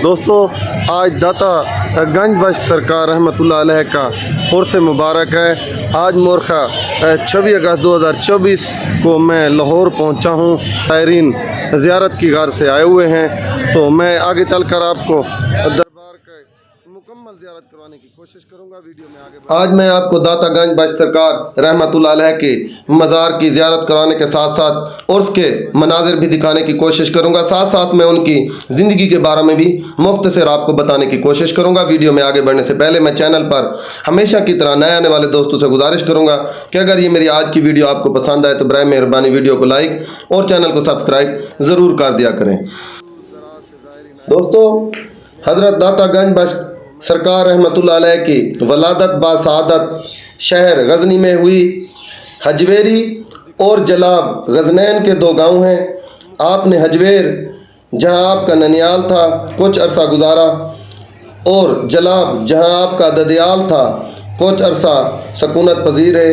دوستو آج داتا گنج بخش سرکار رحمۃ اللہ علیہ کا عرس مبارک ہے۔ آج مورخہ 26 اگست 2024 کو میں لاہور پہنچا ہوں۔ زائرین زیارت کی غرض سے آئے ہوئے ہیں، تو میں آگے چل کر آپ کو دربار کا مکمل زیارت کروانے کی کوشش کروں گا۔ ویڈیو میں آج میں آپ کو داتا گنج بخش سرکار رحمۃ اللہ علیہ کے مزار کی زیارت کرانے کے ساتھ ساتھ عرس کے مناظر بھی دکھانے کی کوشش کروں گا۔ ساتھ ساتھ میں ان کی زندگی کے بارے میں بھی مختصر آپ کو بتانے کی کوشش کروں گا۔ ویڈیو میں آگے بڑھنے سے پہلے میں چینل پر ہمیشہ کی طرح نئے آنے والے دوستوں سے گزارش کروں گا کہ اگر یہ میری آج کی ویڈیو آپ کو پسند آئے تو برائے مہربانی ویڈیو کو لائک اور چینل کو سبسکرائب ضرور کر دیا کریں۔ دوستو، حضرت داتا گنج بخش سرکار رحمۃ اللہ علیہ کی ولادت باسعادت شہر غزنی میں ہوئی۔ حجویری اور جلاب غزنین کے دو گاؤں ہیں۔ آپ نے حجویر، جہاں آپ کا ننیال تھا، کچھ عرصہ گزارا، اور جلاب، جہاں آپ کا ددیال تھا، کچھ عرصہ سکونت پذیر ہے۔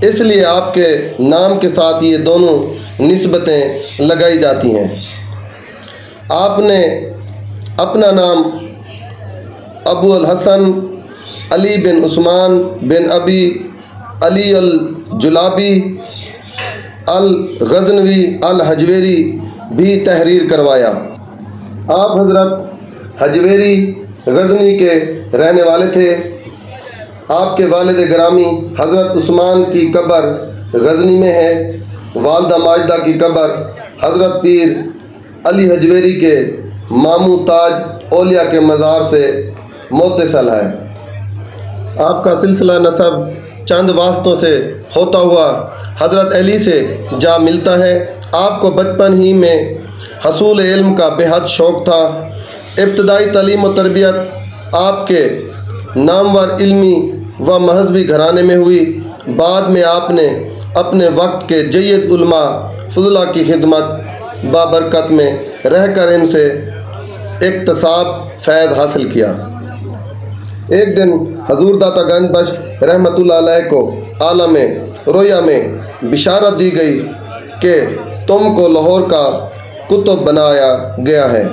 اس لیے آپ کے نام کے ساتھ یہ دونوں نسبتیں لگائی جاتی ہیں۔ آپ نے اپنا نام ابو الحسن علی بن عثمان بن ابی علی الجلابی الغزنوی الحجویری بھی تحریر کروایا۔ آپ حضرت حجویری غزنی کے رہنے والے تھے۔ آپ کے والد گرامی حضرت عثمان کی قبر غزنی میں ہے۔ والدہ ماجدہ کی قبر حضرت پیر علی حجویری کے ماموں تاج اولیاء کے مزار سے متصل ہے۔ آپ کا سلسلہ نسب چند واسطوں سے ہوتا ہوا حضرت علی سے جا ملتا ہے۔ آپ کو بچپن ہی میں حصول علم کا بے حد شوق تھا۔ ابتدائی تعلیم و تربیت آپ کے نامور علمی و مذہبی گھرانے میں ہوئی۔ بعد میں آپ نے اپنے وقت کے جید علماء فضلاء کی خدمت بابرکت میں رہ کر ان سے اکتساب فیض حاصل کیا۔ ایک دن حضور داتا گنج بخش رحمۃ اللہ علیہ کو عالم رؤیا میں بشارت دی گئی کہ تم کو لاہور کا قطب بنایا گیا ہے،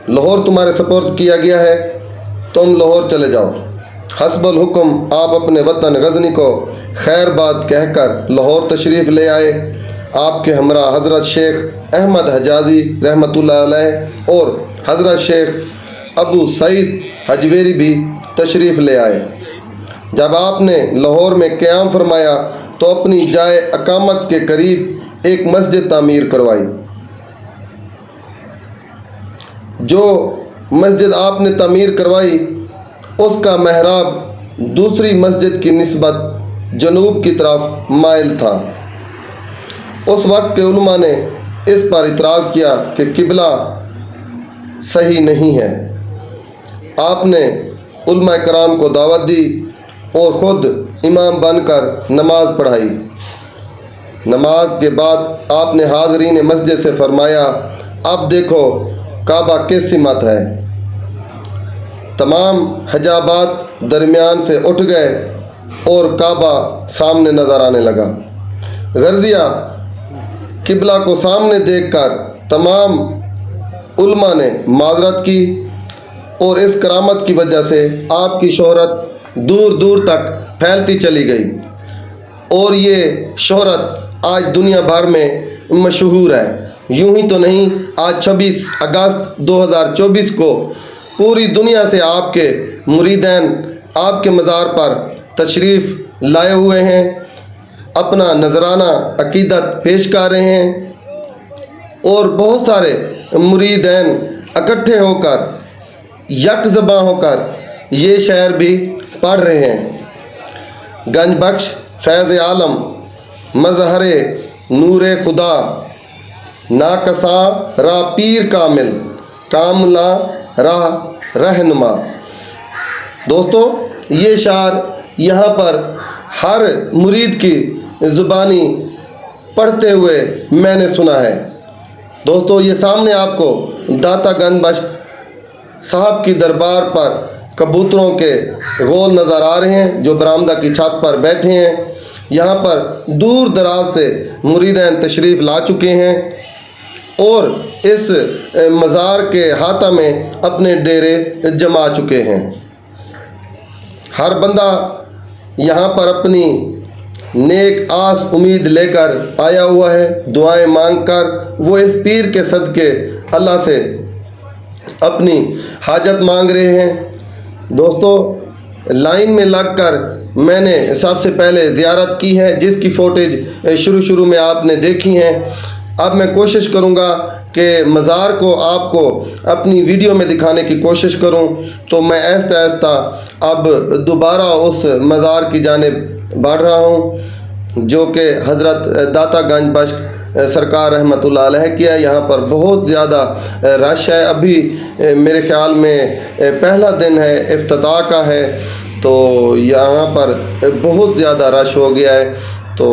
لاہور تمہارے سپرد کیا گیا ہے، تم لاہور چلے جاؤ۔ حسب الحکم آپ اپنے وطن غزنی کو خیر باد کہہ کر لاہور تشریف لے آئے۔ آپ کے ہمراہ حضرت شیخ احمد حجازی رحمۃ اللہ علیہ اور حضرت شیخ ابو سعید حجویری بھی تشریف لے آئے۔ جب آپ نے لاہور میں قیام فرمایا تو اپنی جائے اقامت کے قریب ایک مسجد تعمیر کروائی۔ جو مسجد آپ نے تعمیر کروائی اس کا محراب دوسری مسجد کی نسبت جنوب کی طرف مائل تھا۔ اس وقت کے علماء نے اس پر اعتراض کیا کہ قبلہ صحیح نہیں ہے۔ آپ نے علماء کرام کو دعوت دی اور خود امام بن کر نماز پڑھائی۔ نماز کے بعد آپ نے حاضرین مسجد سے فرمایا، اب دیکھو کعبہ کس سمت ہے۔ تمام حجابات درمیان سے اٹھ گئے اور کعبہ سامنے نظر آنے لگا۔ غرضیہ قبلہ کو سامنے دیکھ کر تمام علماء نے معذرت کی اور اس کرامت کی وجہ سے آپ کی شہرت دور دور تک پھیلتی چلی گئی، اور یہ شہرت آج دنیا بھر میں مشہور ہے۔ یوں ہی تو نہیں، آج 26 اگست 2024 کو پوری دنیا سے آپ کے مریدین آپ کے مزار پر تشریف لائے ہوئے ہیں، اپنا نذرانہ عقیدت پیش کر رہے ہیں، اور بہت سارے مریدین اکٹھے ہو کر یک زباں ہو کر یہ شعر بھی پڑھ رہے ہیں۔ گنج بخش فیض عالم مظہر نور خدا، ناکساں راہ پیر کامل، کاملا راہ رہنما۔ دوستو، یہ شعر یہاں پر ہر مرید کی زبانی پڑھتے ہوئے میں نے سنا ہے۔ دوستو، یہ سامنے آپ کو داتا گنج بخش صاحب کی دربار پر کبوتروں کے غول نظر آ رہے ہیں جو برآمدہ کی چھت پر بیٹھے ہیں۔ یہاں پر دور دراز سے مریدین تشریف لا چکے ہیں اور اس مزار کے احاطہ میں اپنے ڈیرے جما چکے ہیں۔ ہر بندہ یہاں پر اپنی نیک آس امید لے کر آیا ہوا ہے، دعائیں مانگ کر وہ اس پیر کے صدقے اللہ سے اپنی حاجت مانگ رہے ہیں۔ دوستو، لائن میں لگ کر میں نے سب سے پہلے زیارت کی ہے، جس کی فوٹیج شروع میں آپ نے دیکھی ہیں۔ اب میں کوشش کروں گا کہ مزار کو آپ کو اپنی ویڈیو میں دکھانے کی کوشش کروں، تو میں آہستہ آہستہ اب دوبارہ اس مزار کی جانب بڑھ رہا ہوں جو کہ حضرت داتا گنج بخش سرکار رحمۃ اللہ علیہ کی ہے۔ یہاں پر بہت زیادہ رش ہے، ابھی میرے خیال میں پہلا دن ہے، افتتاح کا ہے، تو یہاں پر بہت زیادہ رش ہو گیا ہے۔ تو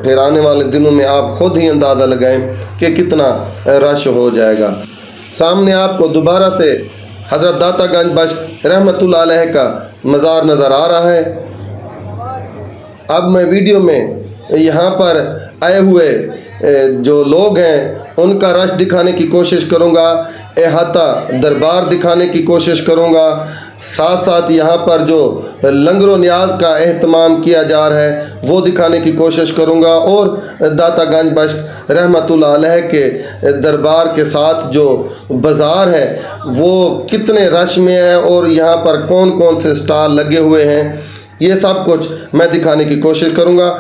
پھر آنے والے دنوں میں آپ خود ہی اندازہ لگائیں کہ کتنا رش ہو جائے گا۔ سامنے آپ کو دوبارہ سے حضرت داتا گنج بخش رحمۃ اللہ علیہ کا مزار نظر آ رہا ہے۔ اب میں ویڈیو میں یہاں پر آئے ہوئے جو لوگ ہیں ان کا رش دکھانے کی کوشش کروں گا، احاطہ دربار دکھانے کی کوشش کروں گا، ساتھ ساتھ یہاں پر جو لنگر و نیاز کا اہتمام کیا جا رہا ہے وہ دکھانے کی کوشش کروں گا، اور داتا گنج بخش رحمۃ اللہ علیہ کے دربار کے ساتھ جو بازار ہے وہ کتنے رش میں ہے اور یہاں پر کون کون سے سٹال لگے ہوئے ہیں، یہ سب کچھ میں دکھانے کی کوشش کروں گا۔